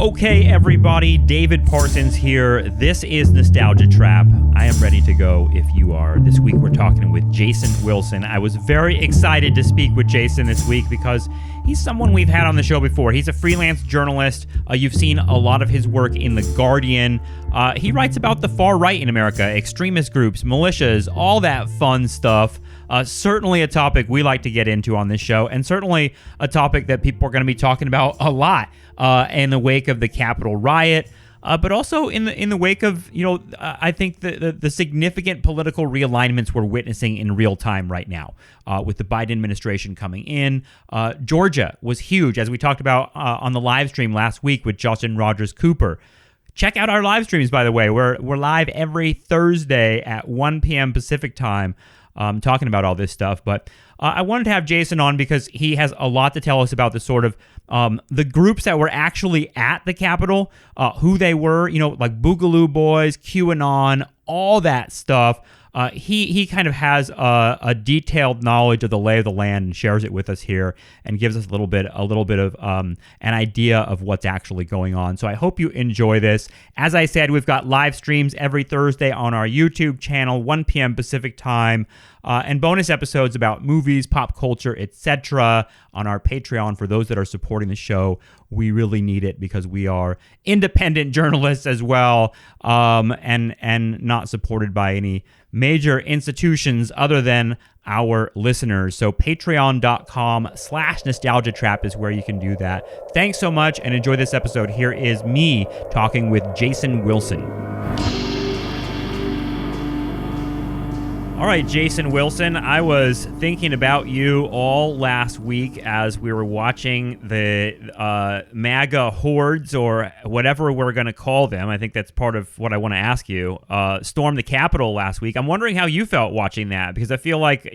Okay, everybody, David Parsons here. This is Nostalgia Trap. I am ready to go if you are. This week we're talking with Jason Wilson. I was very excited to speak with Jason this week because he's someone we've had on the show before. He's a freelance journalist. You've seen a lot of his work in The Guardian. He writes about the far right in America, extremist groups, militias, all that fun stuff. Certainly a topic we like to get into on this show, and certainly a topic that people are going to be talking about a lot in the wake of the Capitol riot, but also in the wake of, I think the significant political realignments we're witnessing in real time right now with the Biden administration coming in. Georgia was huge, as we talked about on the live stream last week with Justin Rogers Cooper. Check out our live streams, by the way. We're live every Thursday at 1 p.m. Pacific time. Talking about all this stuff, but I wanted to have Jason on because he has a lot to tell us about the sort of the groups that were actually at the Capitol, who they were, like Boogaloo Boys, Qanon, all that stuff. He kind of has a detailed knowledge of the lay of the land and shares it with us here and gives us a little bit of an idea of what's actually going on. So I hope you enjoy this. As I said, we've got live streams every Thursday on our YouTube channel, 1 p.m. Pacific time, and bonus episodes about movies, pop culture, etc. on our Patreon for those that are supporting the show. We really need it because we are independent journalists as well, and not supported by any major institutions other than our listeners. So patreon.com/nostalgiatrap is where you can do that. Thanks so much and enjoy this episode. Here is me talking with Jason Wilson. All right, Jason Wilson, I was thinking about you all last week as we were watching the MAGA hordes, or whatever we're going to call them. I think that's part of what I want to ask you. Storm the Capitol last week. I'm wondering how you felt watching that, because I feel like,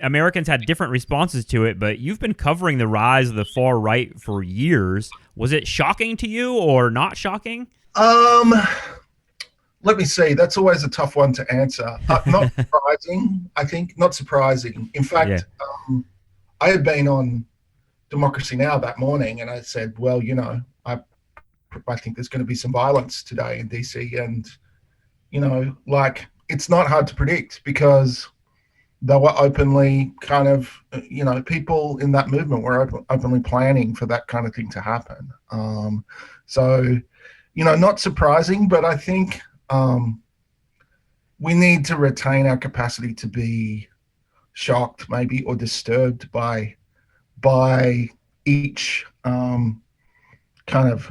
Americans had different responses to it, but you've been covering the rise of the far right for years. Was it shocking to you or not shocking? Let me see. That's always a tough one to answer. Not surprising, I think. Not surprising. In fact, I had been on Democracy Now! That morning, and I said, well, I think there's going to be some violence today in D.C. And, it's not hard to predict because they were openly kind of, people in that movement were openly planning for that kind of thing to happen. So, not surprising, but I think we need to retain our capacity to be shocked, maybe, or disturbed by each kind of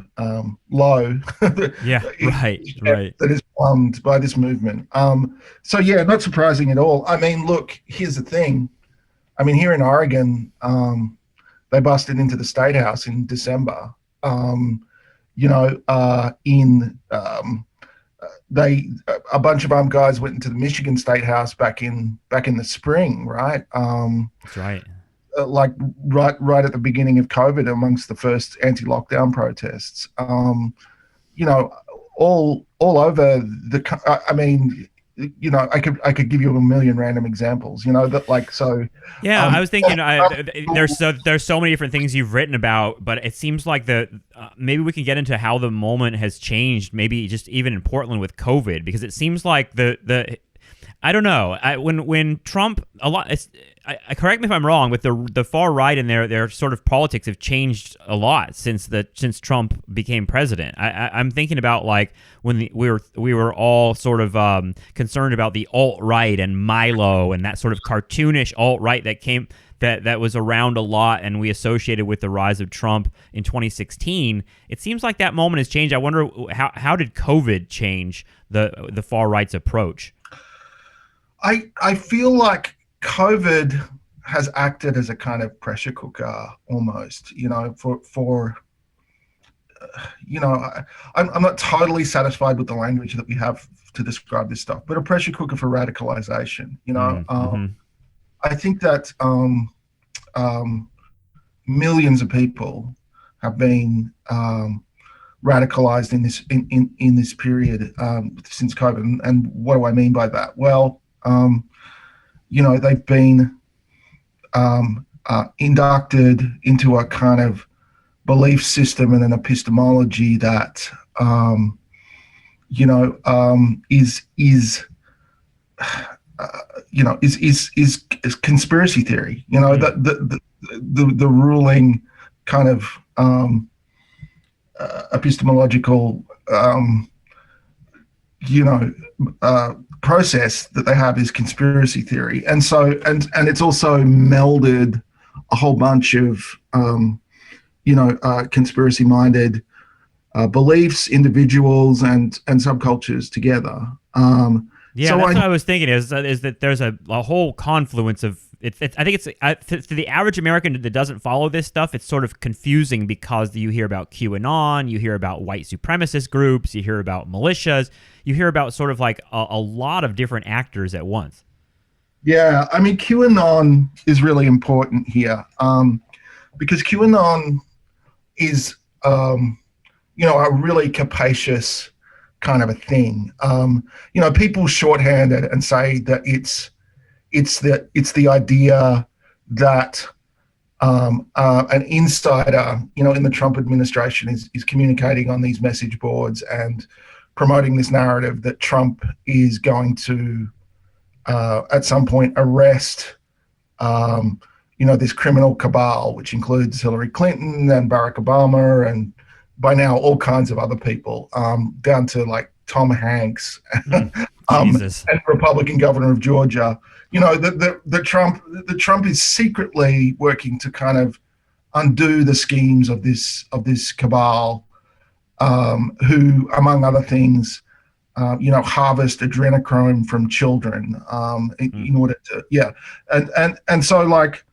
low that is plumbed by this movement. So not surprising at all. I mean, look, here's the thing. I mean, here in Oregon, they busted into the State House in December. A bunch of armed guys went into the Michigan State House back in the spring, right? That's right. Right at the beginning of COVID, amongst the first anti-lockdown protests. All over the. I mean, I could give you a million random examples. Yeah, I was thinking there's so many different things you've written about, but it seems like maybe we can get into how the moment has changed. Maybe just even in Portland with COVID, because it seems like I don't know. When Trump correct me if I'm wrong, with the far right and their sort of politics have changed a lot since Trump became president. I'm thinking about like when we were all sort of concerned about the alt-right and Milo and that sort of cartoonish alt-right that was around a lot and we associated with the rise of Trump in 2016. It seems like that moment has changed. I wonder how did COVID change the far right's approach? I feel like COVID has acted as a kind of pressure cooker almost, I'm not totally satisfied with the language that we have to describe this stuff, but a pressure cooker for radicalization, I think that millions of people have been radicalized in this period since COVID. And what do I mean by that? Well, they've been inducted into a kind of belief system and an epistemology that is conspiracy theory. The ruling kind of epistemological process that they have is conspiracy theory, and so and it's also melded a whole bunch of conspiracy-minded beliefs, individuals, and subcultures together. That's what I was thinking is that there's a whole confluence of I think it's to the average American that doesn't follow this stuff, it's sort of confusing because you hear about QAnon, you hear about white supremacist groups, you hear about militias, you hear about sort of like a lot of different actors at once. Yeah, I mean, QAnon is really important here because QAnon is a really capacious kind of a thing. People shorthand it and say that it's the idea that an insider, in the Trump administration is communicating on these message boards and promoting this narrative that Trump is going to at some point arrest this criminal cabal, which includes Hillary Clinton and Barack Obama and by now all kinds of other people, down to like Tom Hanks and Republican governor of Georgia. The Trump is secretly working to kind of undo the schemes of this cabal, who, among other things, harvest adrenochrome from children in order to and so like.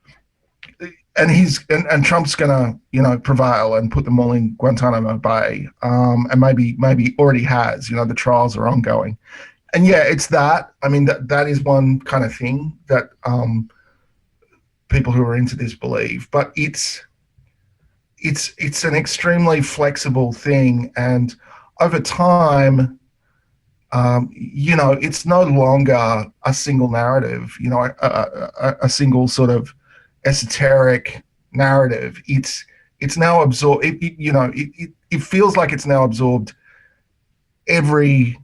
And Trump's gonna, prevail and put them all in Guantanamo Bay, and maybe already has. The trials are ongoing, and it's that. I mean, that is one kind of thing that people who are into this believe, but it's an extremely flexible thing, and over time, it's no longer a single narrative. A single sort of esoteric narrative. It's now absorbed. It feels like it's now absorbed every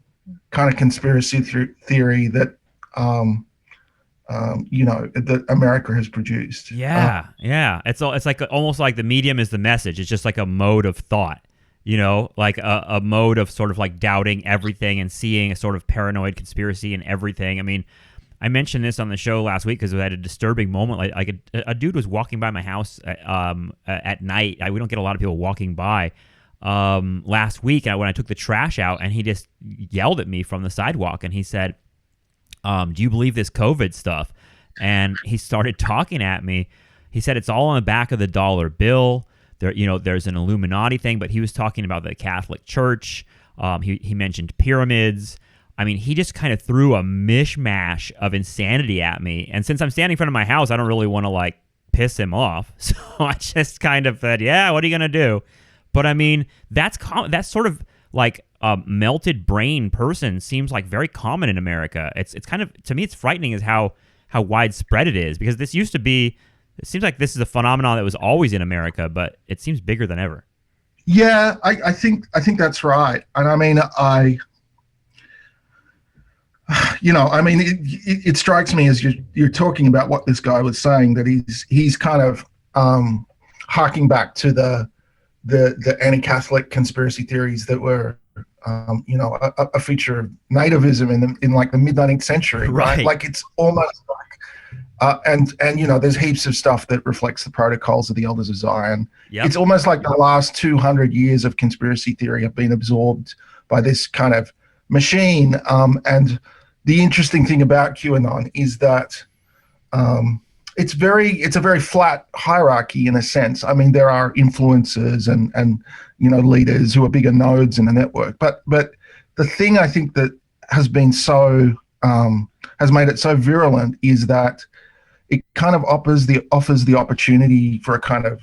kind of conspiracy theory that that America has produced. It's like almost like the medium is the message. It's just like a mode of thought, like a mode of sort of like doubting everything and seeing a sort of paranoid conspiracy in everything. I mean, I mentioned this on the show last week because I had a disturbing moment. Like a dude was walking by my house at night. We don't get a lot of people walking by last week when I took the trash out, and he just yelled at me from the sidewalk, and he said, do you believe this COVID stuff? And he started talking at me. He said it's all on the back of the dollar bill. There's an Illuminati thing, but he was talking about the Catholic Church. He mentioned pyramids. I mean, he just kind of threw a mishmash of insanity at me. And since I'm standing in front of my house, I don't really want to like piss him off. So I just kind of said, yeah, what are you going to do? But I mean, that's sort of like a melted brain person seems like very common in America. It's kind of, to me, it's frightening is how widespread it is, because this used to be, it seems like this is a phenomenon that was always in America, but it seems bigger than ever. Yeah, I think that's right. And I mean, it strikes me as you're talking about what this guy was saying, that he's kind of harking back to the anti-Catholic conspiracy theories that were a feature of nativism in like the mid-19th century, right? Like it's almost like and there's heaps of stuff that reflects the protocols of the Elders of Zion. Yep. It's almost like the last 200 years of conspiracy theory have been absorbed by this kind of machine. And the interesting thing about QAnon is that it's a very flat hierarchy in a sense. I mean, there are influencers and leaders who are bigger nodes in the network. But the thing I think that has been has made it so virulent is that it kind of offers the opportunity for a kind of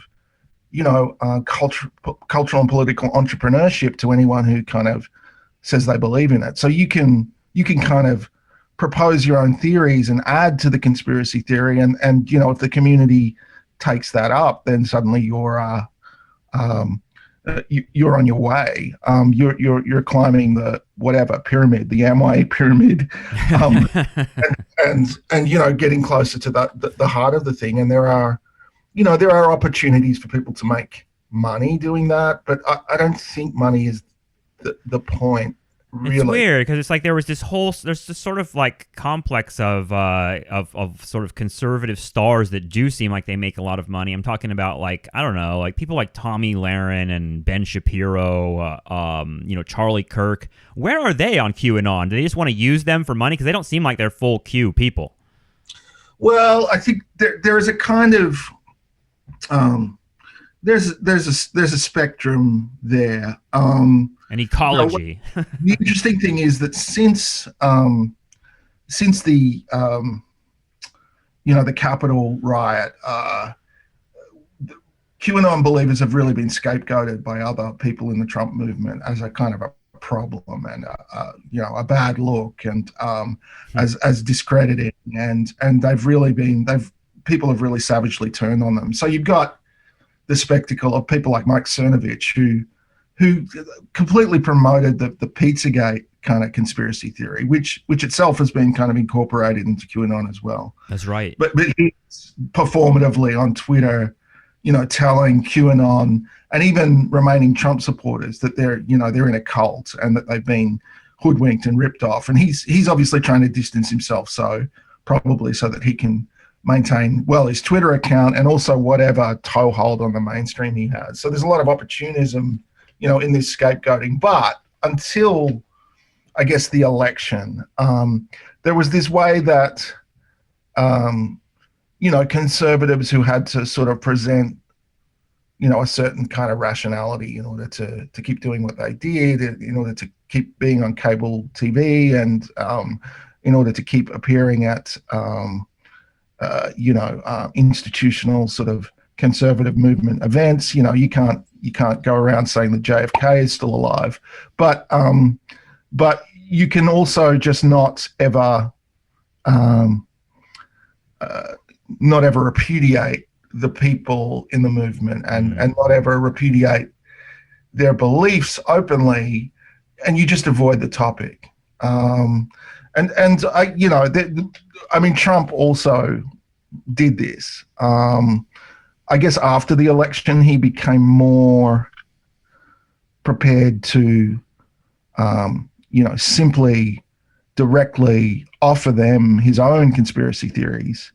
cultural and political entrepreneurship to anyone who kind of says they believe in it. So you can kind of propose your own theories and add to the conspiracy theory, and if the community takes that up, then suddenly you're you're on your way. You're climbing the whatever pyramid, the Amway pyramid, and getting closer to the heart of the thing. And there are opportunities for people to make money doing that, but I don't think money is the point. Really. It's weird because it's like there's this sort of like complex of sort of conservative stars that do seem like they make a lot of money. I'm talking about like, I don't know, like people like Tommy Lahren and Ben Shapiro, Charlie Kirk. Where are they on QAnon? Do they just want to use them for money? Because they don't seem like they're full Q people. Well, I think there is a kind of there's a spectrum there. An ecology. The interesting thing is that since the the Capitol riot, QAnon believers have really been scapegoated by other people in the Trump movement as a kind of a problem and a bad look and as discrediting and people have really savagely turned on them. So you've got the spectacle of people like Mike Cernovich who completely promoted the Pizzagate kind of conspiracy theory, which itself has been kind of incorporated into QAnon as well. That's right. But he's performatively on Twitter, telling QAnon and even remaining Trump supporters that they're in a cult and that they've been hoodwinked and ripped off. And he's obviously trying to distance himself, probably so that he can maintain his Twitter account and also whatever toehold on the mainstream he has. So there's a lot of opportunism in this scapegoating. But until, I guess, the election, there was this way that, conservatives who had to sort of present, a certain kind of rationality in order to keep doing what they did, in order to keep being on cable TV and in order to keep appearing at, institutional sort of conservative movement events. You can't go around saying that JFK is still alive, but you can also just not ever repudiate the people in the movement and not ever repudiate their beliefs openly, and you just avoid the topic. Trump also did this. I guess after the election, he became more prepared to, simply directly offer them his own conspiracy theories.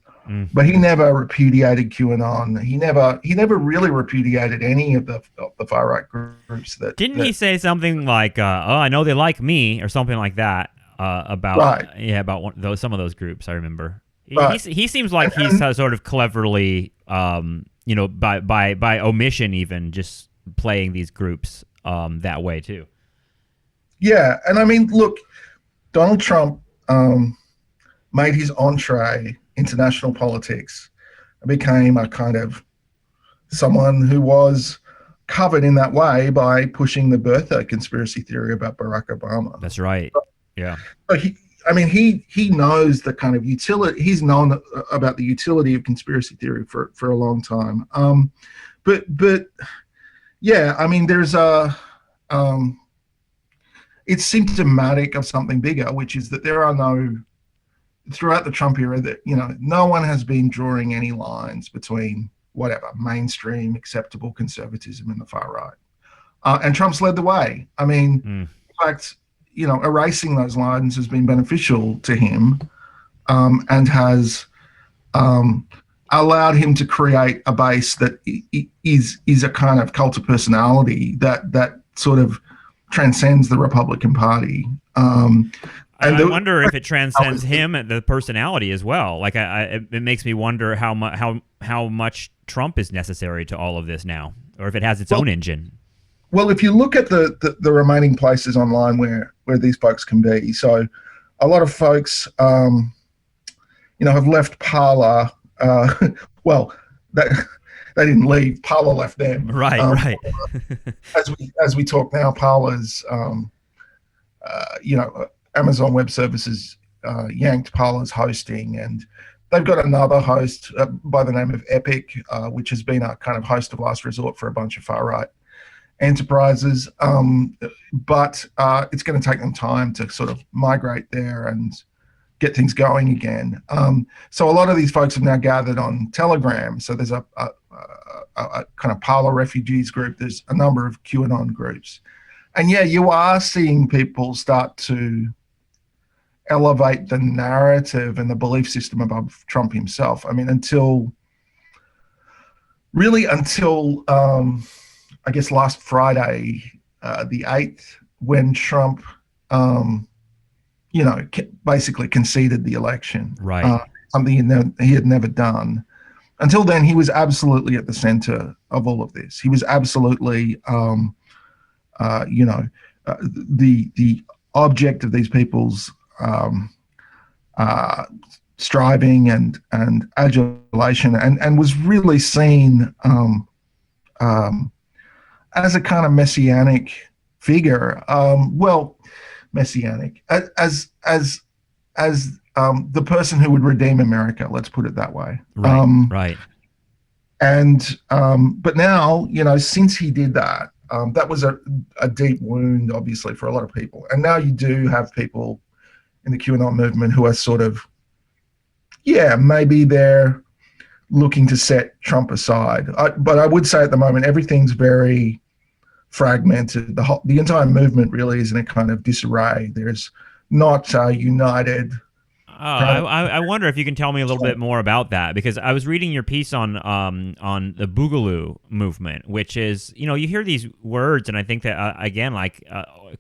But he never repudiated QAnon. He never really repudiated any of the far right groups. Didn't he say something like, I know they like me, or something like that, about some of those groups, I remember. Right. He seems like he's sort of cleverly, by omission even, just playing these groups that way too. Yeah, and look, Donald Trump made his entree into national politics and became a kind of someone who was covered in that way by pushing the birther conspiracy theory about Barack Obama. That's right. Yeah. So he knows the kind of utility. He's known about the utility of conspiracy theory for a long time. But yeah, there's it's symptomatic of something bigger, which is that there are throughout the Trump era, that no one has been drawing any lines between whatever mainstream acceptable conservatism and the far right, and Trump's led the way. In fact, erasing those lines has been beneficial to him, and has allowed him to create a base that is a kind of cult of personality that sort of transcends the Republican Party. I wonder if it transcends him and the personality as well. Like, it makes me wonder how much Trump is necessary to all of this now, or if it has its own engine. Well, if you look at the remaining places online where these folks can be, so a lot of folks, have left Parler. They didn't leave. Parler left them. Right, right. as we talk now, Parler's, Amazon Web Services yanked Parler's hosting, and they've got another host by the name of Epic, which has been a kind of host of last resort for a bunch of far-right enterprises. But it's going to take them time to sort of migrate there and get things going again. So a lot of these folks have now gathered on Telegram. So there's a kind of Parler refugees group. There's a number of QAnon groups. And yeah, you are seeing people start to elevate the narrative and the belief system above Trump himself. I mean, until I guess last Friday, the 8th, when Trump, basically conceded the election. Right. Something he had never done. Until then, he was absolutely at the center of all of this. He was absolutely, the object of these people's striving and adulation, and was really seen as a kind of messianic figure. Messianic as the person who would redeem America. Let's put it that way. Right. Right. And but now, since he did that, that was a deep wound, obviously, for a lot of people. And now you do have people in the QAnon movement who are sort of, maybe they're looking to set Trump aside. But I would say at the moment, everything's very fragmented. The entire movement really is in a kind of disarray. There's not united. I wonder if you can tell me a little bit more about that, because I was reading your piece on the Boogaloo movement, which is, you hear these words, and I think that again, like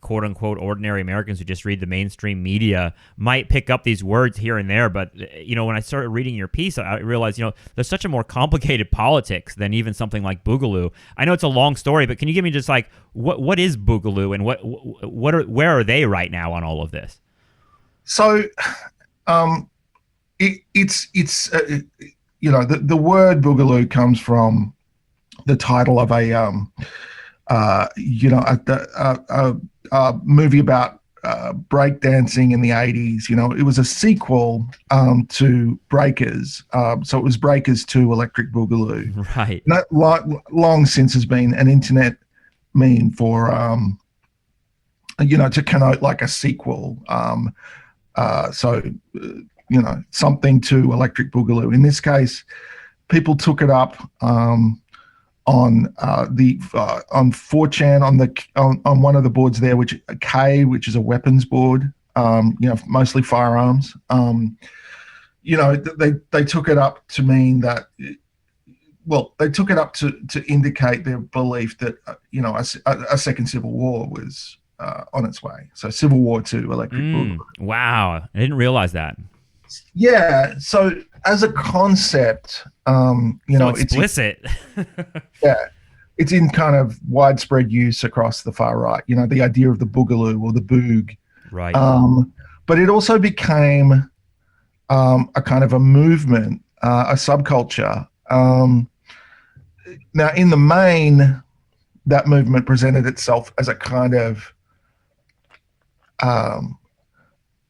quote unquote ordinary Americans who just read the mainstream media might pick up these words here and there, but when I started reading your piece, I realized there's such a more complicated politics than even something like Boogaloo. I know it's a long story, but can you give me just like what is Boogaloo, and where are they right now on all of this? So. It's the word Boogaloo comes from the title of a movie about breakdancing in the 80s. It was a sequel to Breakers, so it was Breakers 2 Electric Boogaloo. Right. And that long since has been an internet meme for to connote like a sequel. Something to Electric Boogaloo. In this case, people took it up on 4chan on one of the boards there, which is a weapons board. Mostly firearms. They took it up to mean that. Well, they took it up to indicate their belief that a second civil war was on its way. So Civil War II, Electric Boogaloo. Wow, I didn't realize that. Yeah, so as a concept, so explicit. It's in kind of widespread use across the far right. The idea of the Boogaloo or the Boog. Right. But it also became a kind of a movement, a subculture. Now, in the main, that movement presented itself as a kind of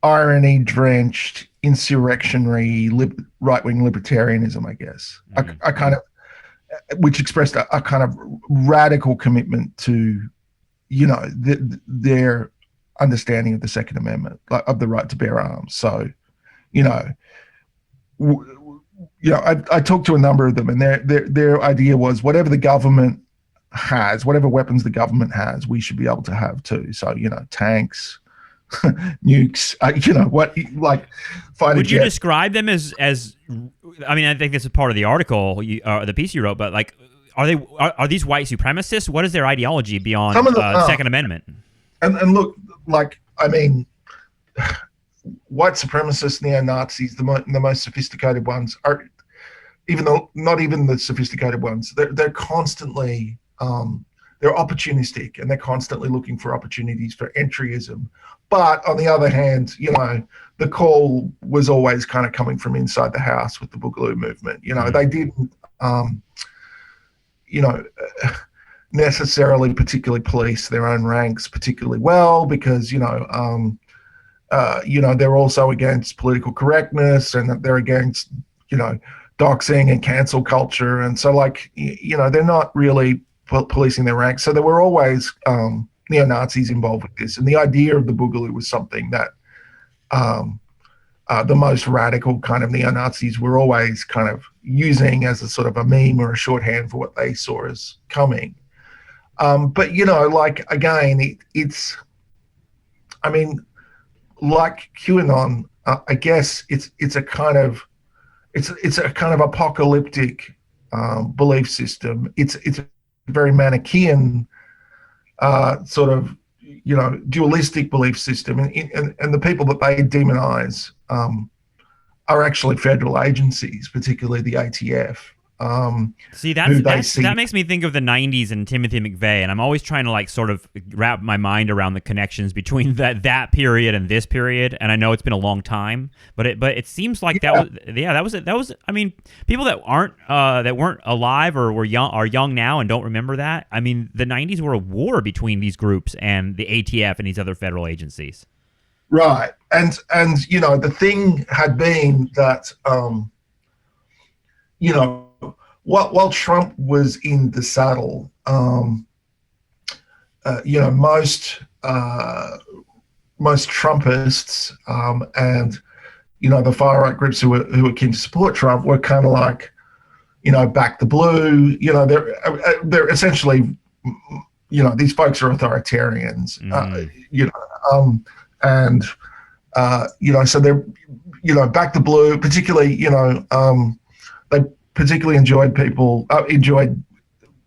irony-drenched, insurrectionary, right-wing libertarianism, I guess. Mm-hmm. a kind of, which expressed a kind of radical commitment to, their understanding of the Second Amendment, of the right to bear arms. So, I talked to a number of them, and their idea was whatever the government has, whatever weapons the government has, we should be able to have too. So, tanks, nukes, fighter Would you jets. describe them as? I mean, I think this is part of the article, the piece you wrote, but like, are these white supremacists? What is their ideology beyond Second Amendment? And look, I mean, white supremacists, neo-Nazis, the most sophisticated ones are, not even the sophisticated ones. They're constantly they're opportunistic, and they're constantly looking for opportunities for entryism. But on the other hand, the call was always kind of coming from inside the house with the Boogaloo movement. They didn't, necessarily particularly police their own ranks particularly well, because, they're also against political correctness, and they're against you know, doxing and cancel culture. And so, like, you know, they're not really policing their ranks. So there were always neo-Nazis involved with this. And the idea of the Boogaloo was something that the most radical kind of neo-Nazis were always kind of using as a sort of a meme or a shorthand for what they saw as coming. But, you know, like, again, it's, I mean, like QAnon, I guess it's a kind of apocalyptic belief system. It's a very Manichaean sort of, you know, dualistic belief system, and the people that they demonize are actually federal agencies, particularly the ATF. See, that makes me think of the 90s and Timothy McVeigh, and I'm always trying to like sort of wrap my mind around the connections between that period and this period. And I know it's been a long time, but it seems like that was I mean, people that weren't alive or are young now and don't remember that. I mean, the 90s were a war between these groups and the ATF and these other federal agencies. Right, and you know, the thing had been that you know, while Trump was in the saddle, you know, most Trumpists and, you know, the far right groups who were keen to support Trump were kind of like, you know, back the blue. You know, they're essentially, you know, these folks are authoritarians. You know, and you know, so they're, you know, back the blue, particularly, you know, they particularly enjoyed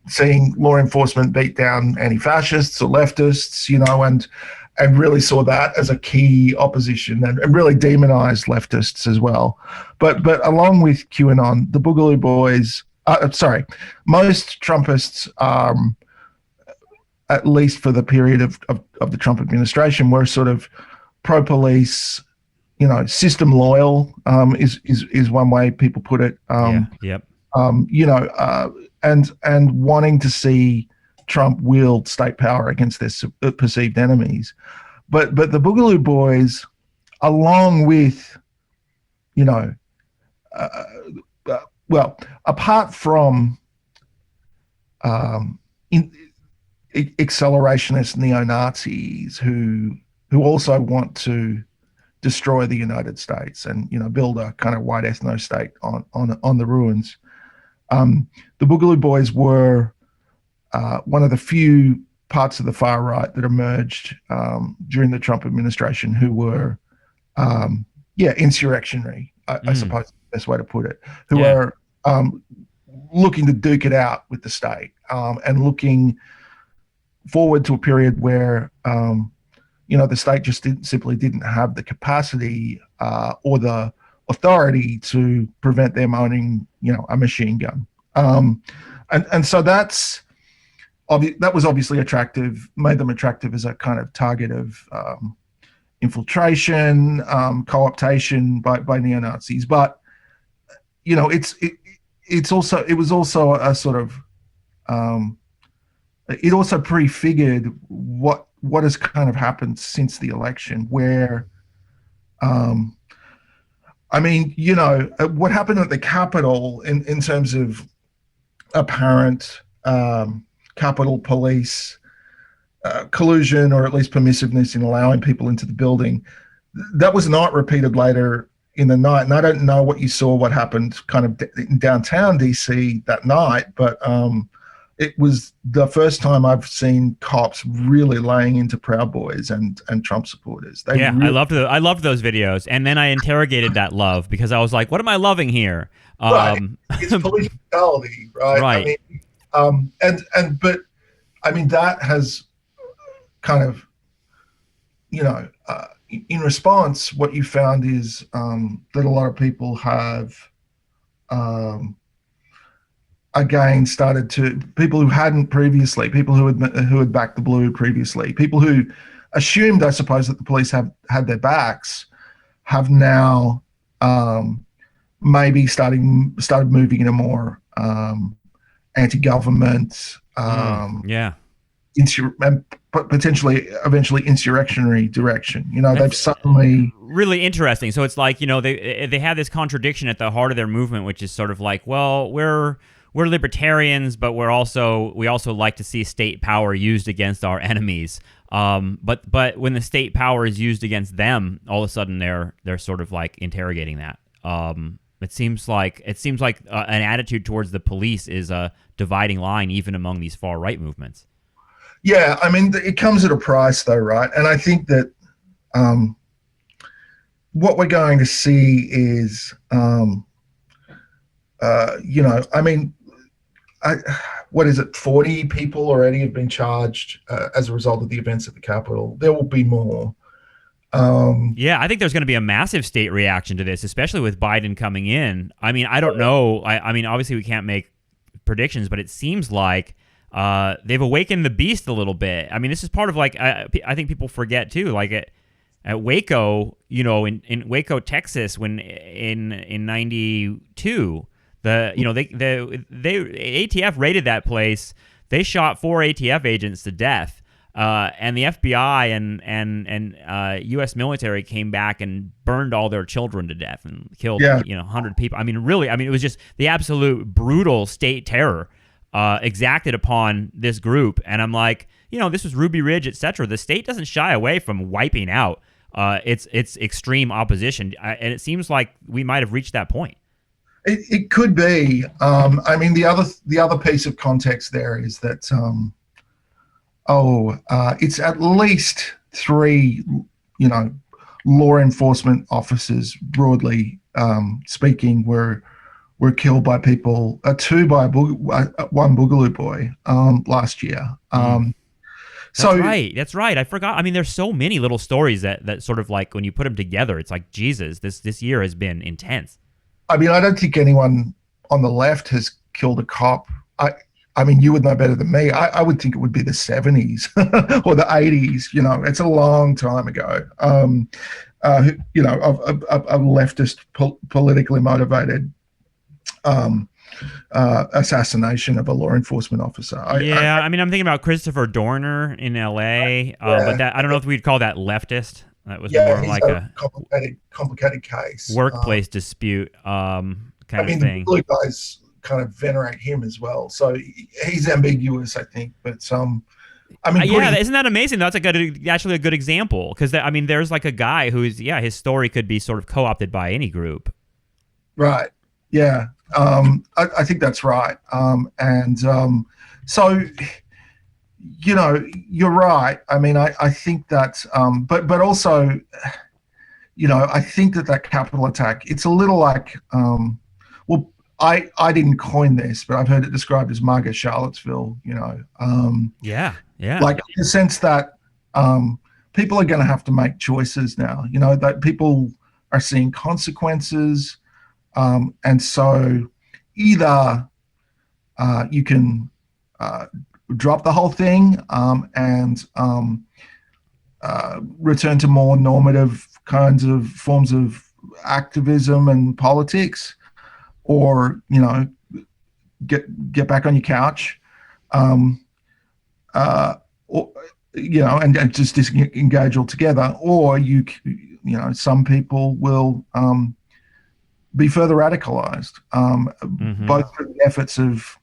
seeing law enforcement beat down anti-fascists or leftists, you know, and really saw that as a key opposition, and really demonized leftists as well. But along with QAnon, the Boogaloo Boys, most Trumpists, at least for the period of the Trump administration, were sort of pro-police, you know, system loyal, is one way people put it. You know, and wanting to see Trump wield state power against their perceived enemies. But the Boogaloo Boys, along with, you know, well, apart from accelerationist neo-Nazis who also want to destroy the United States and, you know, build a kind of white ethno state on the ruins. The Boogaloo Boys were one of the few parts of the far right that emerged during the Trump administration who were, insurrectionary, I suppose is the best way to put it, who were looking to duke it out with the state and looking forward to a period where, you know, the state just simply didn't have the capacity or the authority to prevent them owning, you know, a machine gun. And so that was obviously attractive, made them attractive as a kind of target of infiltration, co-optation by neo-Nazis. But, you know, it was also a sort of, it also prefigured what has kind of happened since the election, where, I mean, you know, what happened at the Capitol in terms of apparent Capitol Police collusion, or at least permissiveness in allowing people into the building, that was not repeated later in the night. And I don't know what happened kind of in downtown DC that night, but it was the first time I've seen cops really laying into Proud Boys and Trump supporters. I loved those videos, and then I interrogated that love because I was like, "What am I loving here?" Right. It's police brutality, right? Right. I mean, but I mean, that has kind of, you know, in response, what you found is that a lot of people have. Again, people who hadn't previously, people who had backed the blue previously, people who assumed, I suppose, that the police had their backs, have now maybe started moving in a more anti-government, and potentially eventually insurrectionary direction. They've suddenly really interesting. So it's like, they have this contradiction at the heart of their movement, which is sort of like, well, we're libertarians, but we also like to see state power used against our enemies. But when the state power is used against them, all of a sudden they're sort of like interrogating that. It seems like an attitude towards the police is a dividing line even among these far right movements. Yeah, I mean, it comes at a price, though, right? And I think that what we're going to see is, what is it? 40 people already have been charged as a result of the events at the Capitol. There will be more. I think there's going to be a massive state reaction to this, especially with Biden coming in. I mean, I don't know. I mean, obviously we can't make predictions, but it seems like they've awakened the beast a little bit. I mean, this is part of like I think people forget too. Like at Waco, in Waco, Texas, when in '92, the ATF raided that place. They shot 4 ATF agents to death. And the FBI and U.S. military came back and burned all their children to death and killed 100 people. I mean, really, it was just the absolute brutal state terror exacted upon this group. And I'm like, this was Ruby Ridge, etc. The state doesn't shy away from wiping out its extreme opposition, and it seems like we might have reached that point. It could be. I mean, the other piece of context there is that. It's at least 3, law enforcement officers, broadly speaking, were killed by people. 2 by one Boogaloo boy last year. That's right. I forgot. I mean, there's so many little stories that sort of like when you put them together, it's like Jesus. This year has been intense. I mean, I don't think anyone on the left has killed a cop. I mean, you would know better than me. I would think it would be the 70s or the 80s. It's a long time ago. A leftist, politically motivated assassination of a law enforcement officer. I mean, I'm thinking about Christopher Dorner in L.A., but that I don't know if we'd call that leftist. That was more like a complicated case, workplace dispute kind of thing. The blue guys kind of venerate him as well, so he's ambiguous, I think. But isn't that amazing? That's actually a good example, because there's like a guy who's his story could be sort of co-opted by any group, right? Yeah, I think that's right. So you're right. I mean, I think that, but also, I think that Capitol attack, it's a little like, I didn't coin this, but I've heard it described as MAGA Charlottesville, Yeah. Like in the sense that people are going to have to make choices now, that people are seeing consequences. And so either you can drop the whole thing and return to more normative kinds of forms of activism and politics, or get back on your couch, or and just disengage altogether, or some people will be further radicalized, both through the efforts of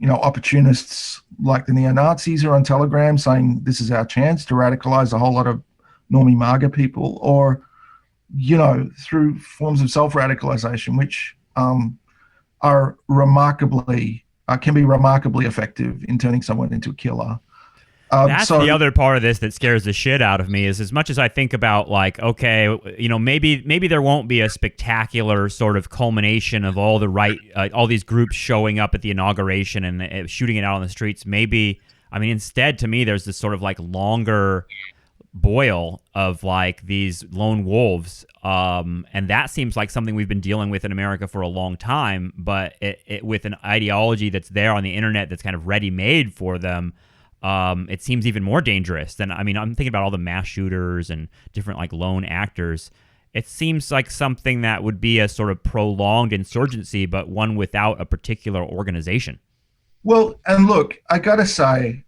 opportunists like the neo-Nazis who are on Telegram saying this is our chance to radicalize a whole lot of normie MAGA people, or through forms of self-radicalization, which are can be remarkably effective in turning someone into a killer. That's the other part of this that scares the shit out of me, is as much as I think about like, okay, maybe there won't be a spectacular sort of culmination of all the all these groups showing up at the inauguration and shooting it out on the streets. Instead, to me, there's this sort of like longer boil of like these lone wolves, and that seems like something we've been dealing with in America for a long time, but it with an ideology that's there on the internet that's kind of ready-made for them. It seems even more dangerous than, I'm thinking about all the mass shooters and different like lone actors. It seems like something that would be a sort of prolonged insurgency, but one without a particular organization. Well, and look, I gotta say,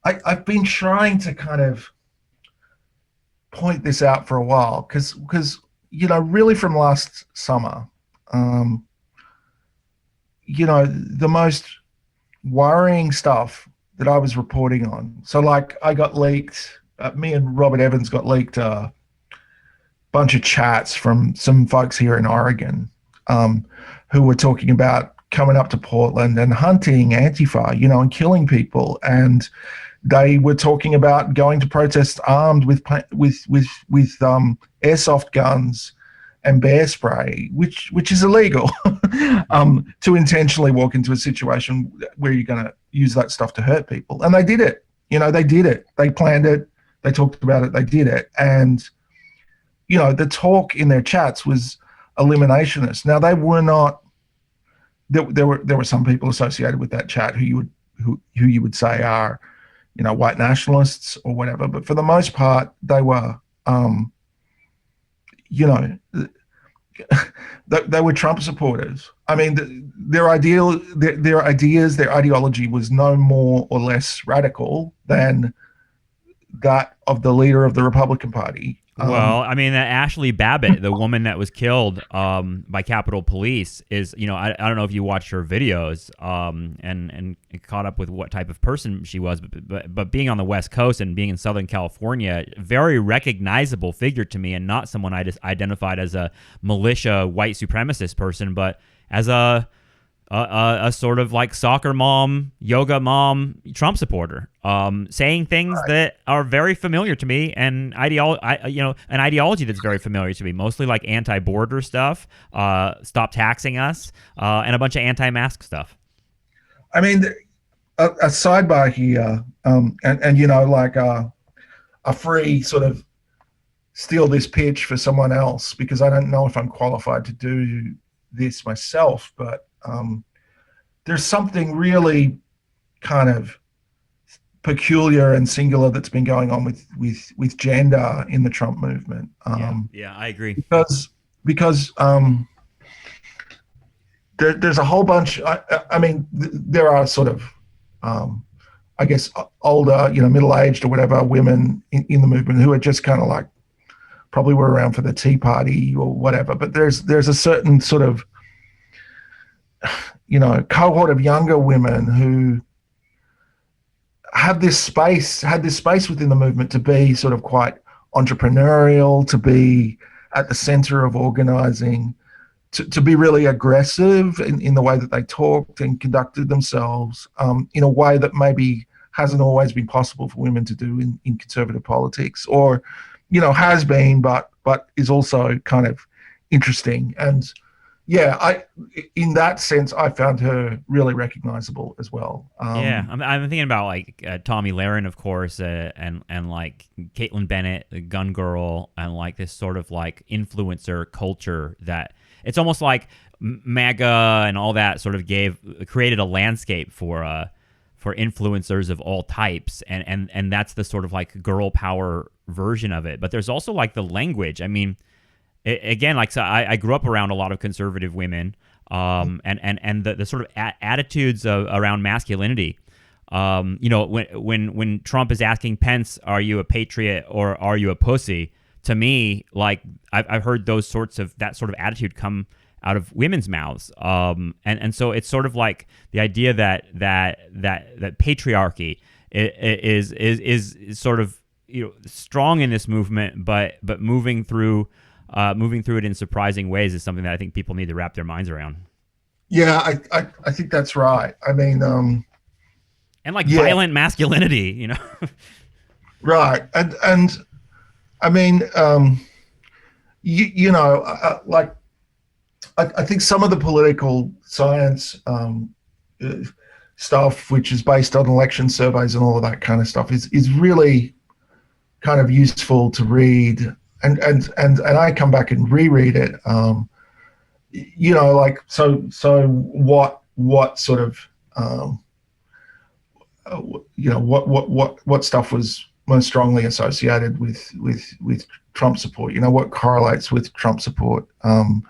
I've been trying to kind of point this out for a while because really from last summer, um, the most worrying stuff that I was reporting on. So like I got leaked. Me and Robert Evans got leaked a bunch of chats from some folks here in Oregon, who were talking about coming up to Portland and hunting Antifa, and killing people. And they were talking about going to protests armed with airsoft guns and bear spray, which is illegal, to intentionally walk into a situation where you're going to use that stuff to hurt people. And they did it. They did it. They planned it. They talked about it. They did it. And the talk in their chats was eliminationist. Now they were not. There were some people associated with that chat who you would say are, white nationalists or whatever. But for the most part, they were, they were Trump supporters. I mean, their ideas, their ideology was no more or less radical than that of the leader of the Republican Party. Well, I mean, Ashley Babbitt, the woman that was killed by Capitol Police, is, I don't know if you watched her videos and caught up with what type of person she was, but being on the West Coast and being in Southern California, very recognizable figure to me, and not someone I just identified as a militia white supremacist person, but as a sort of like soccer mom, yoga mom, Trump supporter, saying things that are very familiar to me, and an ideology that's very familiar to me, mostly like anti-border stuff, stop taxing us, and a bunch of anti-mask stuff. I mean, a sidebar here, and like a free sort of steal this pitch for someone else, because I don't know if I'm qualified to do this myself, but there's something really kind of peculiar and singular that's been going on with gender in the Trump movement. Yeah, I agree. Because there's a whole bunch. I mean, there are sort of, I guess, older, middle-aged or whatever women in the movement who are just kind of like probably were around for the Tea Party or whatever. But there's a certain sort of cohort of younger women who had this space within the movement to be sort of quite entrepreneurial, to be at the center of organizing, to be really aggressive in the way that they talked and conducted themselves, in a way that maybe hasn't always been possible for women to do in conservative politics, or, has been, but is also kind of interesting. And yeah, in that sense, I found her really recognizable as well. I'm thinking about like Tommy Lahren, of course, and like Caitlin Bennett, the gun girl, and like this sort of like influencer culture that it's almost like MAGA and all that sort of created a landscape for influencers of all types, and that's the sort of like girl power version of it. But there's also like the language. I mean, again, like, so I grew up around a lot of conservative women, and the sort of attitudes around masculinity. When Trump is asking Pence, "Are you a patriot or are you a pussy?" To me, like I've heard that sort of attitude come out of women's mouths, and so it's sort of like the idea that patriarchy is sort of strong in this movement, but moving through it in surprising ways is something that I think people need to wrap their minds around. Yeah, I think that's right. I mean, and like violent masculinity, right, and I mean, like I think some of the political science stuff, which is based on election surveys and all of that kind of stuff, is really kind of useful to read. And I come back and reread it, like so what sort of what stuff was most strongly associated with Trump support, what correlates with Trump support, and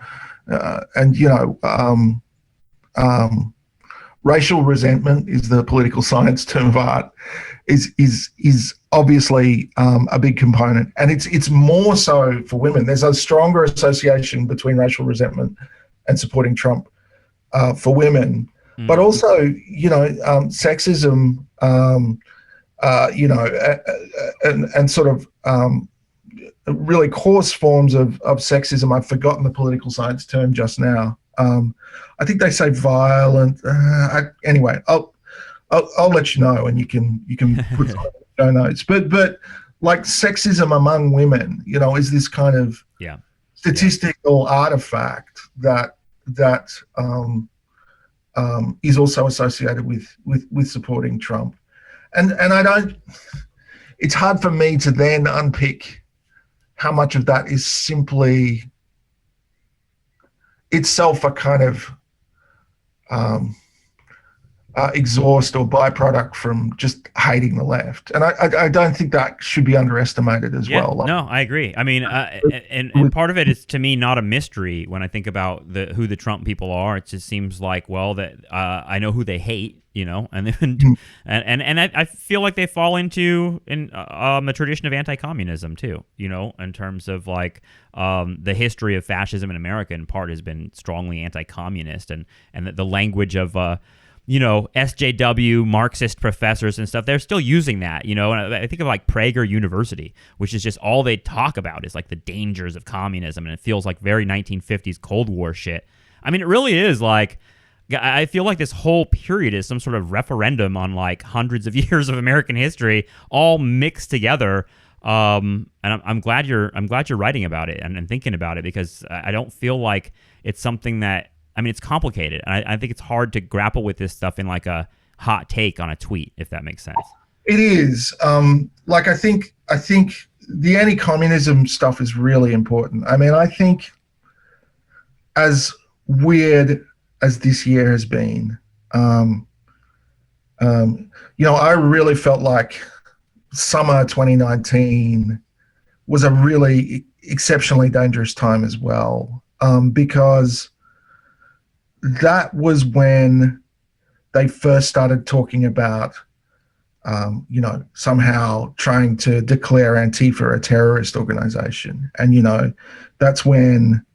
racial resentment is the political science term of art, is obviously a big component, and it's more so for women. There's a stronger association between racial resentment and supporting Trump for women, but also sexism, and sort of really coarse forms of sexism. I've forgotten the political science term just now. I think they say violent. Anyway, I'll let you know, and you can put some in the show notes. But like sexism among women, is this kind of statistical artifact that is also associated with supporting Trump, and I don't. It's hard for me to then unpick how much of that is simply itself a kind of exhaust or byproduct from just hating the left. And I don't think that should be underestimated as well. No, I agree. I mean, and part of it is, to me, not a mystery when I think about who the Trump people are. It just seems like, well, that I know who they hate, and then, and I feel like they fall into a tradition of anti-communism too, in terms of like the history of fascism in America in part has been strongly anti-communist, and the language of SJW Marxist professors and stuff, they're still using that, and I think of like Prager University, which is just all they talk about is like the dangers of communism, and it feels like very 1950s Cold War shit. I mean, it really is like, I feel like this whole period is some sort of referendum on like hundreds of years of American history, all mixed together. And I'm glad you're writing about it and thinking about it, because I don't feel like it's something that, I mean, it's complicated. And I think it's hard to grapple with this stuff in like a hot take on a tweet, if that makes sense. It is. I think the anti-communism stuff is really important. I mean, I think as weird as this year has been, I really felt like summer 2019 was a really exceptionally dangerous time as well, because that was when they first started talking about, somehow trying to declare Antifa a terrorist organization. And, that's when,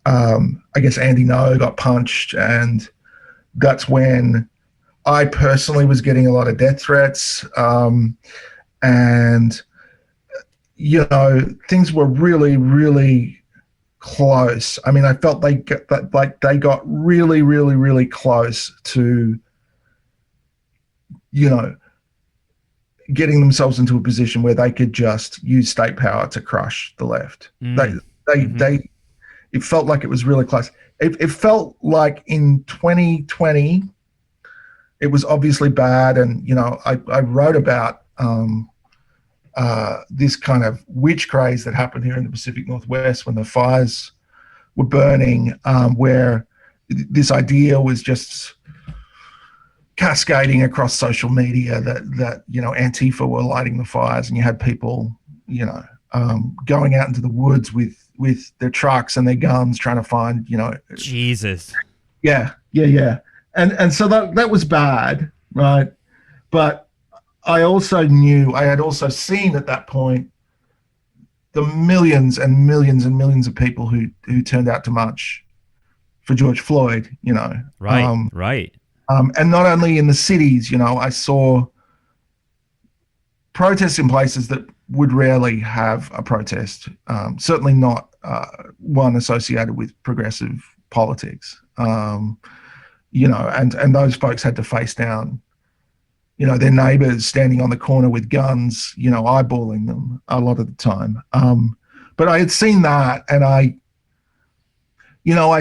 I guess Andy Ngo got punched, and that's when I personally was getting a lot of death threats. And, things were really, really close. I mean, I felt they got really, really, really close to, getting themselves into a position where they could just use state power to crush the left. It felt like it was really close. It felt like in 2020, it was obviously bad. And, I wrote about this kind of witch craze that happened here in the Pacific Northwest when the fires were burning, where this idea was just cascading across social media that Antifa were lighting the fires, and you had people, going out into the woods with their trucks and their guns trying to find, Jesus. Yeah. And so that was bad, right? But I had also seen at that point the millions and millions and millions of people who turned out to march for George Floyd, Right, right. And not only in the cities, I saw protests in places that would rarely have a protest, certainly not one associated with progressive politics, and those folks had to face down, their neighbors standing on the corner with guns, eyeballing them a lot of the time. But I had seen that, and I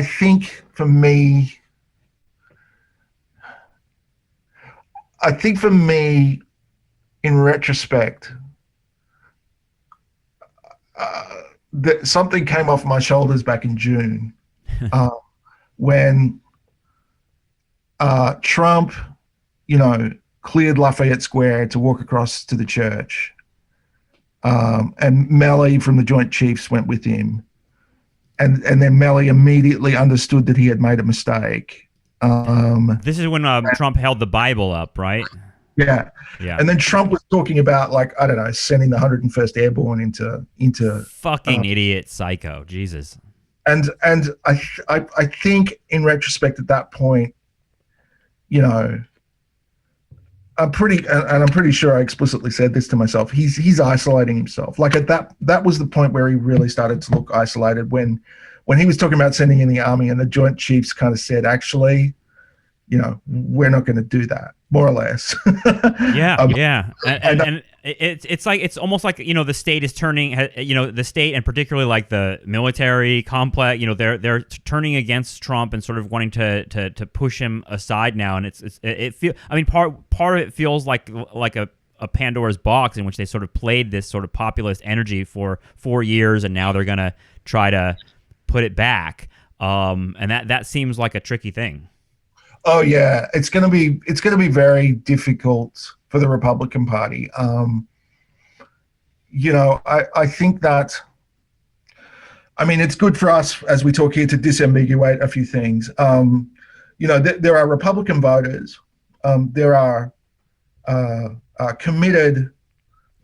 think for me, in retrospect, that something came off my shoulders back in June, when Trump, cleared Lafayette Square to walk across to the church, and Mellie from the Joint Chiefs went with him, and then Mellie immediately understood that he had made a mistake, This is when Trump held the Bible up, right? Yeah. Yeah. And then Trump was talking about, like, I don't know, sending the 101st Airborne into fucking idiot psycho. Jesus. And I think in retrospect at that point, you know, I'm pretty sure I explicitly said this to myself. He's isolating himself. Like at that was the point where he really started to look isolated when he was talking about sending in the army, and the Joint Chiefs kind of said, actually, you know, we're not going to do that, more or less. Yeah. And it's like, it's almost like, you know, the state is turning, you know, the state and particularly like the military complex, you know, they're turning against Trump and sort of wanting to push him aside now. And it feels, I mean, part of it feels like a Pandora's box in which they sort of played this sort of populist energy for 4 years, and now they're going to try to put it back. And that seems like a tricky thing. Oh yeah, it's going to be very difficult for the Republican Party. You know, I think that, I mean, it's good for us as we talk here to disambiguate a few things. You know, there are Republican voters, there are committed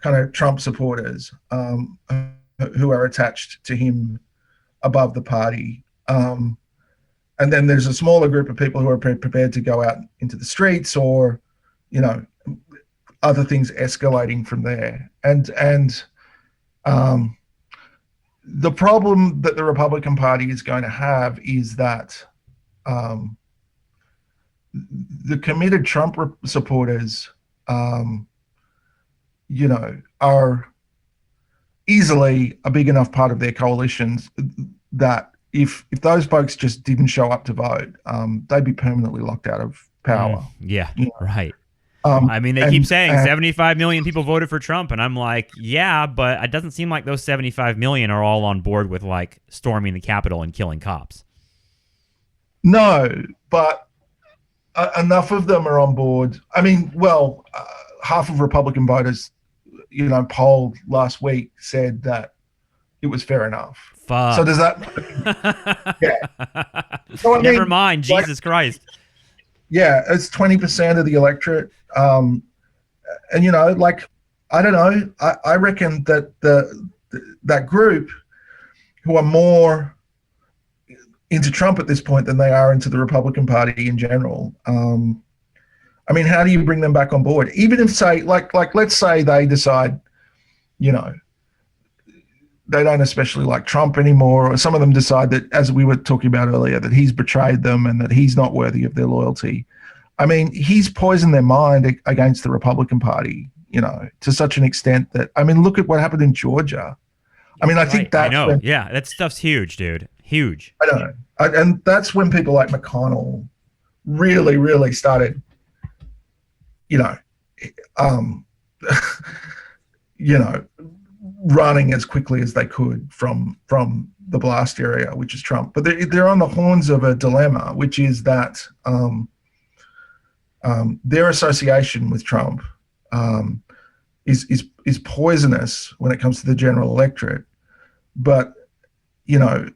kind of Trump supporters who are attached to him above the party. And then there's a smaller group of people who are prepared to go out into the streets, or, you know, other things escalating from there. And the problem that the Republican Party is going to have is that the committed Trump supporters, you know, are easily a big enough part of their coalitions that if those folks just didn't show up to vote, they'd be permanently locked out of power. Yeah, you know? Right. I mean, they keep saying 75 million people voted for Trump, and I'm like, yeah, but it doesn't seem like those 75 million are all on board with, like, storming the Capitol and killing cops. No, but enough of them are on board. I mean, well, half of Republican voters, you know, polled last week said that it was fair enough. Fuck. So does that? Yeah. So, Never mind. Jesus Christ. Yeah, it's 20% of the electorate, and you know, like, I don't know. I reckon that that group who are more into Trump at this point than they are into the Republican Party in general. I mean, how do you bring them back on board? Even if, say, like let's say they decide, you know, they don't especially like Trump anymore, or some of them decide that, as we were talking about earlier, that he's betrayed them and that he's not worthy of their loyalty. I mean, he's poisoned their mind against the Republican Party, you know, to such an extent that, I mean, look at what happened in Georgia. I mean, I think that's... I know, yeah, that stuff's huge, dude. Huge. I know. And that's when people like McConnell really, really started, you know, you know, running as quickly as they could from the blast area, which is Trump. But they're on the horns of a dilemma, which is that their association with Trump is poisonous when it comes to the general electorate. But, you know,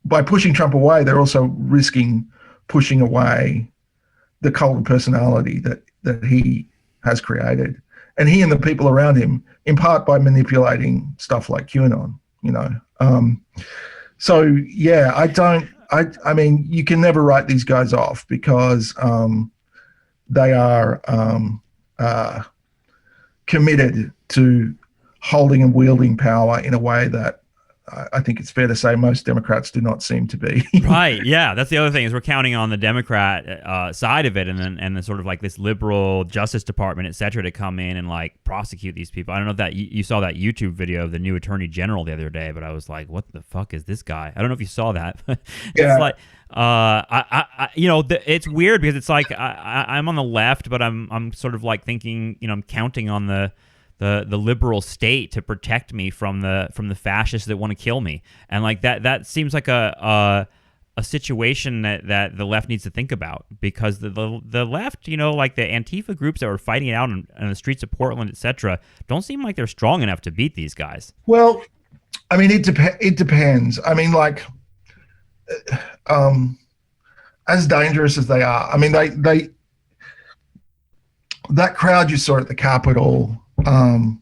by pushing Trump away, they're also risking pushing away the cult of personality that he has created. And he and the people around him, in part by manipulating stuff like QAnon, you know. So, yeah, I mean, you can never write these guys off because they are committed to holding and wielding power in a way that I think it's fair to say most Democrats do not seem to be. Right. Yeah. That's the other thing, is we're counting on the Democrat side of it, and then sort of like this liberal Justice Department, et cetera, to come in and like prosecute these people. I don't know if that you saw that YouTube video of the new Attorney General the other day, but I was like, what the fuck is this guy? I don't know if you saw that. It's yeah. like, I you know, it's weird because it's like I'm on the left, but I'm sort of like thinking, you know, I'm counting on the liberal state to protect me from the fascists that want to kill me, and like that seems like a situation that the left needs to think about, because the left, you know, like the Antifa groups that were fighting it out on the streets of Portland, etc., don't seem like they're strong enough to beat these guys. Well, I mean, it depends. I mean, like, as dangerous as they are. I mean, they that crowd you saw at the Capitol. I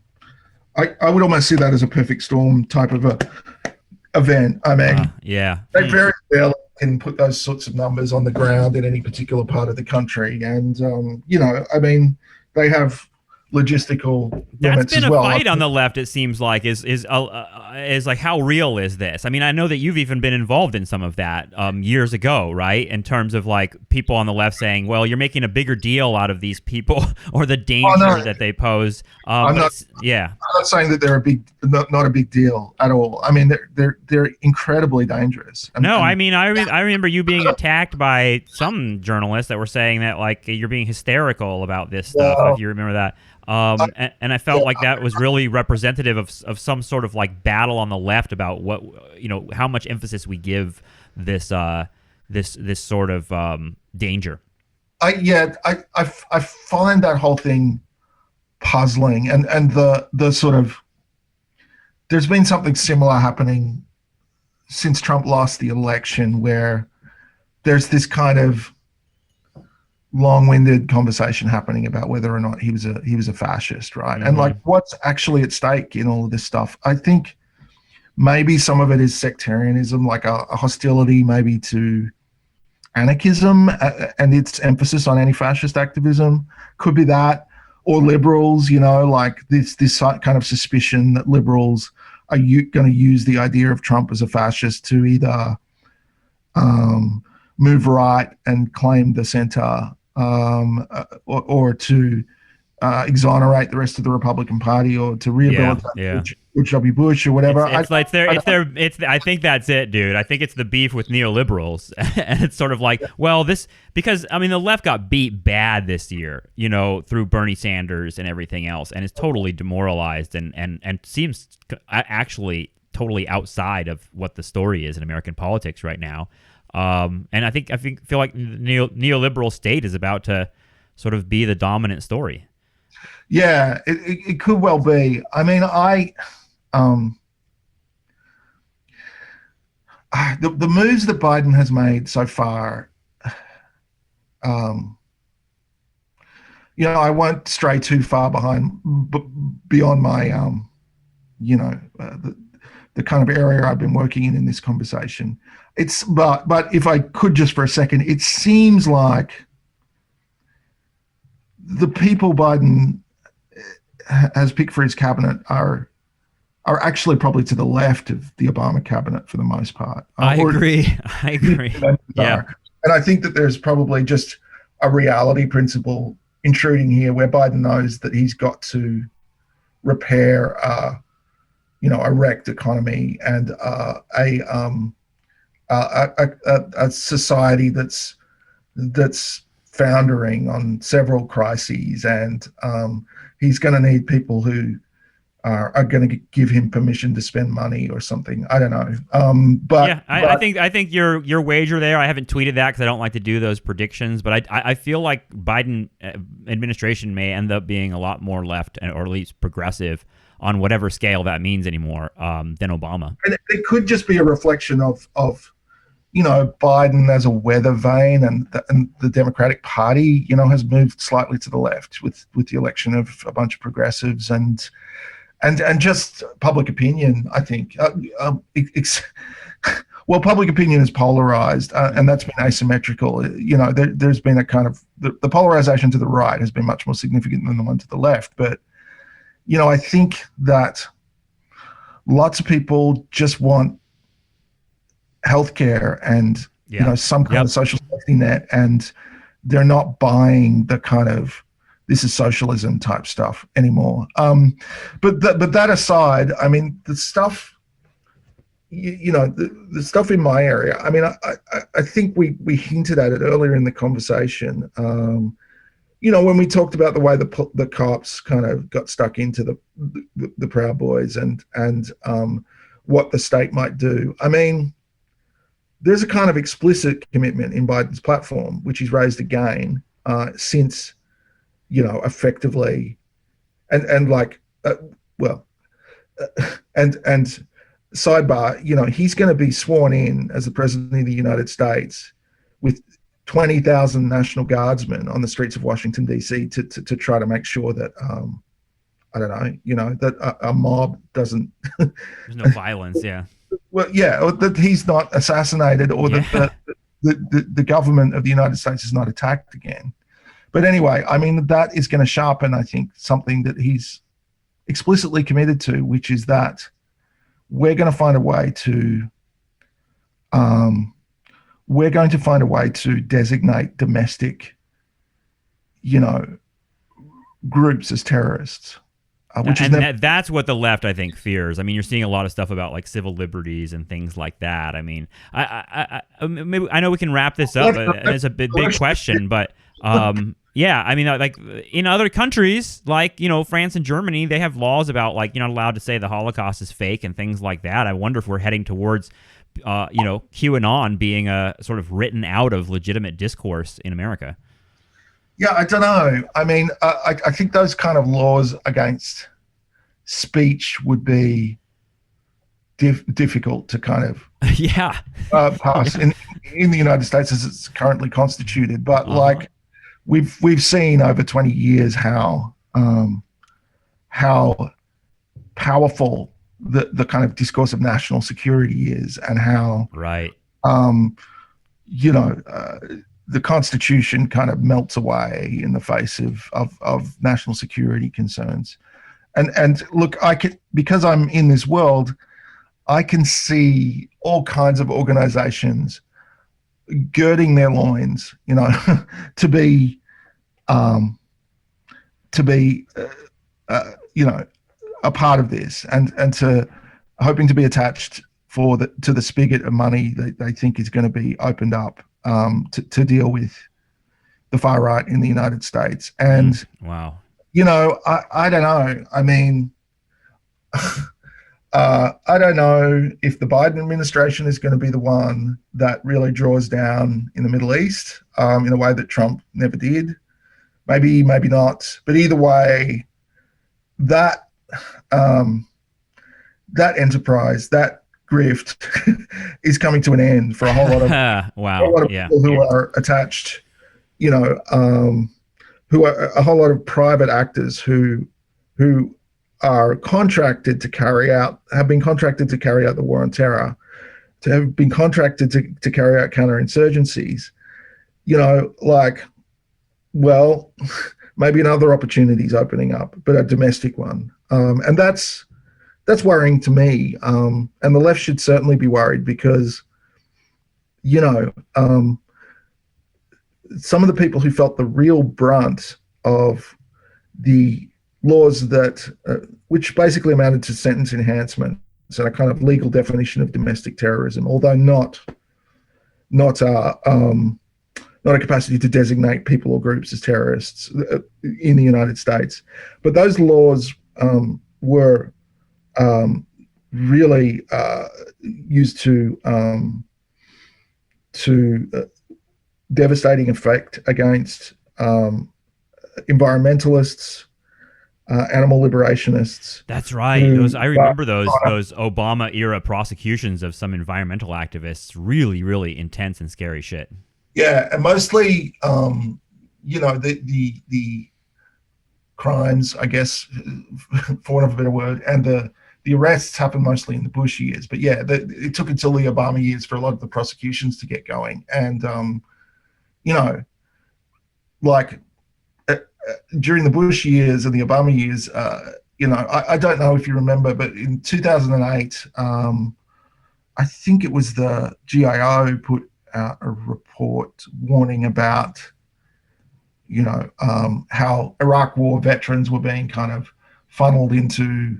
would almost see that as a perfect storm type of a event. I mean, yeah, they very rarely can put those sorts of numbers on the ground in any particular part of the country, and I mean, they have logistical that's limits been as a well. fight on the left. It seems like is like, how real is this? I mean, I know that you've even been involved in some of that years ago, right? In terms of like people on the left saying, "Well, you're making a bigger deal out of these people or the danger that they pose." I'm not saying that they're not a big deal at all. I mean, they're incredibly dangerous. I mean, I remember you being attacked by some journalists that were saying that like you're being hysterical about this stuff. If you remember that. And I felt like that was really representative of some sort of like battle on the left about what, how much emphasis we give this this sort of danger. I find that whole thing puzzling, and the sort of, there's been something similar happening since Trump lost the election, where there's this kind of long-winded conversation happening about whether or not he was a fascist, right? Mm-hmm. And like, what's actually at stake in all of this stuff? I think maybe some of it is sectarianism, like a hostility maybe to anarchism and its emphasis on anti-fascist activism. Could be that, or liberals, like this kind of suspicion that liberals are going to use the idea of Trump as a fascist to either move right and claim the center, or to exonerate the rest of the Republican Party, or to rehabilitate George W. Bush or whatever. I think that's it, dude. I think it's the beef with neoliberals, and it's sort of like, well, because I mean, the left got beat bad this year, through Bernie Sanders and everything else, and is totally demoralized and seems actually totally outside of what the story is in American politics right now. And I feel like neoliberal state is about to sort of be the dominant story. Yeah, it could well be. I mean, the moves that Biden has made so far, I won't stray too far beyond my, the kind of area I've been working in this conversation. But if I could just for a second, it seems like the people Biden has picked for his cabinet are actually probably to the left of the Obama cabinet for the most part. I agree. Yeah. And I think that there's probably just a reality principle intruding here, where Biden knows that he's got to repair, a wrecked economy and a society that's foundering on several crises, and he's going to need people who are going to give him permission to spend money or something. I don't know. I think your wager there. I haven't tweeted that because I don't like to do those predictions, but I feel like Biden administration may end up being a lot more left, or at least progressive, on whatever scale that means anymore, than Obama. And it could just be a reflection of Biden as a weather vane, and the Democratic Party, has moved slightly to the left with the election of a bunch of progressives, and just public opinion, I think. Well, public opinion is polarized, and that's been asymmetrical. There's been a kind of the polarization to the right has been much more significant than the one to the left. But I think that lots of people just want healthcare and some kind of social safety net, and they're not buying the kind of this is socialism type stuff anymore. But that aside, I mean, the stuff, the stuff in my area. I mean, I think we hinted at it earlier in the conversation. When we talked about the way the cops kind of got stuck into the Proud Boys and what the state might do. I mean, there's a kind of explicit commitment in Biden's platform, which he's raised again since, effectively, and sidebar, he's going to be sworn in as the president of the United States with 20,000 National Guardsmen on the streets of Washington, D.C. to try to make sure that, I don't know, that a mob doesn't. There's no violence, yeah. Well, yeah, or that he's not assassinated, or that the government of the United States is not attacked again. But anyway, I mean, that is going to sharpen, I think, something that he's explicitly committed to, which is that we're going to find a way to designate domestic, groups as terrorists. That's what the left, I think, fears. I mean, you're seeing a lot of stuff about like civil liberties and things like that. I mean, maybe I know we can wrap this up. It's a big question, but yeah, I mean, like in other countries, like France and Germany, they have laws about like you're not allowed to say the Holocaust is fake and things like that. I wonder if we're heading towards QAnon being a sort of written out of legitimate discourse in America. Yeah, I don't know. I mean, I think those kind of laws against speech would be difficult to kind of pass in the United States as it's currently constituted. But like we've seen over 20 years how powerful the kind of discourse of national security is, and how the Constitution kind of melts away in the face of national security concerns. And look, because I'm in this world, I can see all kinds of organizations girding their loins, to be a part of this, and to hoping to be attached to the spigot of money that they think is going to be opened up to deal with the far right in the United States. And wow, I don't know. I mean, I don't know if the Biden administration is going to be the one that really draws down in the Middle East in a way that Trump never did. Maybe not. But either way, that enterprise, that grift is coming to an end for a whole lot of people who are attached, who are a whole lot of private actors who are contracted to have been contracted to carry out the war on terror, to have been contracted to carry out counterinsurgencies. Maybe another opportunity is opening up, but a domestic one, and that's worrying to me. And the left should certainly be worried because, some of the people who felt the real brunt of the laws that, which basically amounted to sentence enhancement, so a kind of legal definition of domestic terrorism, although not a capacity to designate people or groups as terrorists in the United States. But those laws were really used to devastating effect against environmentalists, animal liberationists. That's right. I remember those Obama era prosecutions of some environmental activists. Really, really intense and scary shit. Yeah, and mostly, the crimes, I guess, for want of a better word, and the arrests happened mostly in the Bush years. But yeah, it took until the Obama years for a lot of the prosecutions to get going. And, during the Bush years and the Obama years, I don't know if you remember, but in 2008, I think it was the GIO put out a report warning about, how Iraq War veterans were being kind of funneled into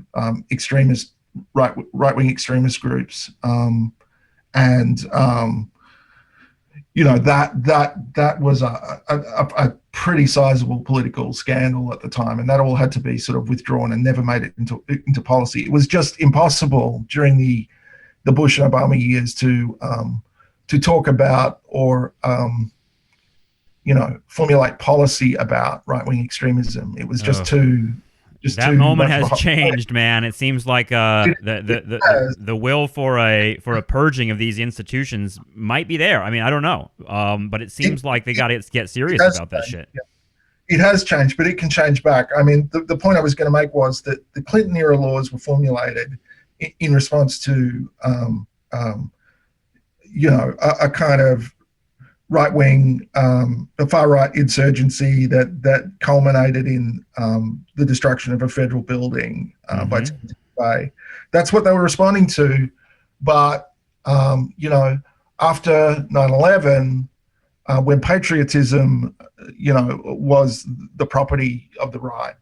extremist right-wing extremist groups, that was a pretty sizable political scandal at the time, and that all had to be sort of withdrawn and never made it into policy. It was just impossible during the Bush and Obama years to talk about or formulate policy about right-wing extremism. It was just too just that too moment much has behind. changed, man. It seems like the will for a purging of these institutions might be there. I mean, I don't know, but it seems like they got to get serious about that shit. Yeah. It has changed, but it can change back. I mean, the point I was going to make was that the Clinton era laws were formulated in response to, a kind of right-wing, a far-right insurgency that culminated in the destruction of a federal building by Timothy Bay. That's what they were responding to. But, after 9/11, when patriotism, was the property of the right,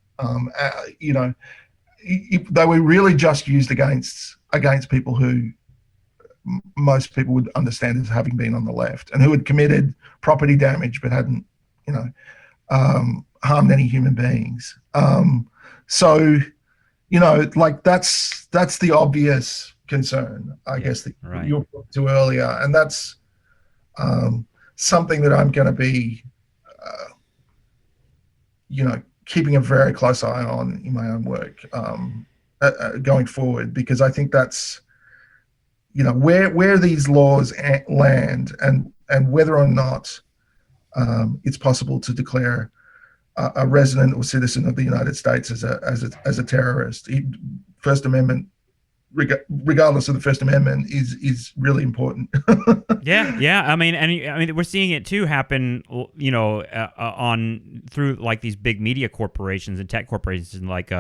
they were really just used against people who most people would understand as having been on the left and who had committed property damage but hadn't, harmed any human beings. So, that's the obvious concern, I guess, that you were talking to earlier, and that's something that I'm going to be, keeping a very close eye on in my own work going forward, because I think that's, where these laws land and whether or not it's possible to declare a resident or citizen of the United States as a terrorist. First Amendment, regardless of the First Amendment, is really important. Yeah. I mean, we're seeing it too happen, on through like these big media corporations and tech corporations, like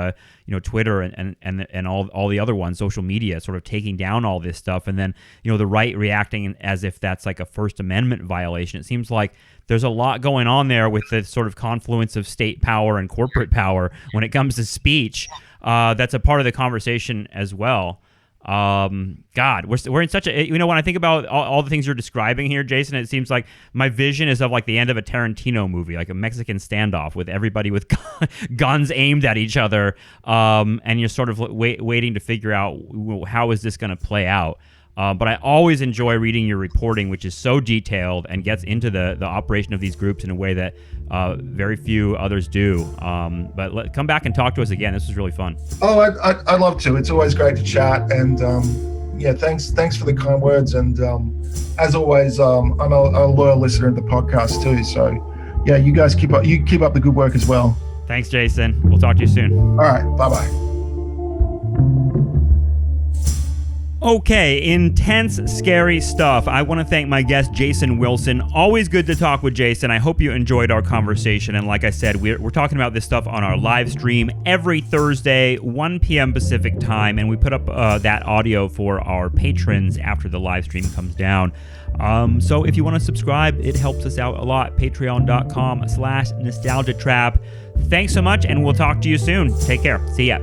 Twitter and all the other ones, social media, sort of taking down all this stuff, and then the right reacting as if that's like a First Amendment violation. It seems like there's a lot going on there with the sort of confluence of state power and corporate power when it comes to speech. That's a part of the conversation as well. God, we're in such a, when I think about all the things you're describing here, Jason, it seems like my vision is of like the end of a Tarantino movie, like a Mexican standoff with everybody with guns aimed at each other. And you're sort of waiting to figure out how is this going to play out. But I always enjoy reading your reporting, which is so detailed and gets into the operation of these groups in a way that very few others do. But come back and talk to us again. This was really fun. Oh, I'd love to. It's always great to chat. And thanks for the kind words. And as always, I'm a loyal listener of the podcast too. So yeah, you guys keep up the good work as well. Thanks, Jason. We'll talk to you soon. All right. Bye-bye. Okay, intense, scary stuff. I want to thank my guest, Jason Wilson. Always good to talk with Jason. I hope you enjoyed our conversation. And like I said, we're talking about this stuff on our live stream every Thursday, 1 p.m. Pacific time. And we put up that audio for our patrons after the live stream comes down. So if you want to subscribe, it helps us out a lot. Patreon.com/nostalgiatrap. Thanks so much, and we'll talk to you soon. Take care. See ya.